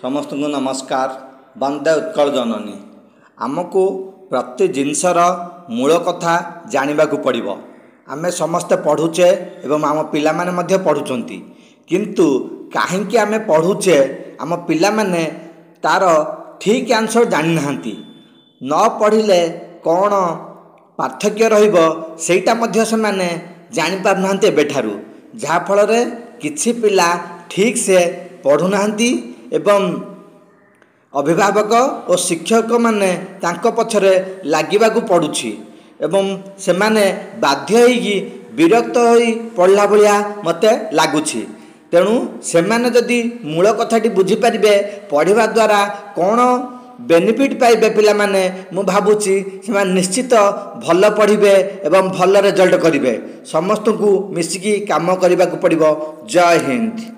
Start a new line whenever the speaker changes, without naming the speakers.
समस्त को नमस्कार। वंदे उत्कल जननी। आमको प्रति जिनसर मूल कथा जानवा को पड़ो। आमे समस्ते पढ़ुचे एवं आम पिला माने मध्य पढ़ुचंती, किंतु काहींकि आमे पढ़ुचे आम पिला माने तार ठीक आंसर जानि नाहांती। न पढ़िले कौन पार्थक्य रहिबो सेटा मध्य से माने जानि पार नाहांती एबेठारु, जहा फल रे किछि पिला ठीक से पढ़ु नाहांती एवं अभिभावक और शिक्षक माने तांको पछरे लागिबाकू पड़ुछि एवं से माने बाध्य होइकी विरक्त होई पढ़ला भलिया मते लागुछि। तेणु से माने जदि मूल कथाटी बुझी पारिबे पढ़िबा द्वारा कौन बेनिफिट पाइबे पिला माने, मु भाबुछि से निश्चित भल पढ़िबे एवं भल रिजल्ट करिवे। समस्त को मिसिकी काम करने को पड़ो। जय हिंद।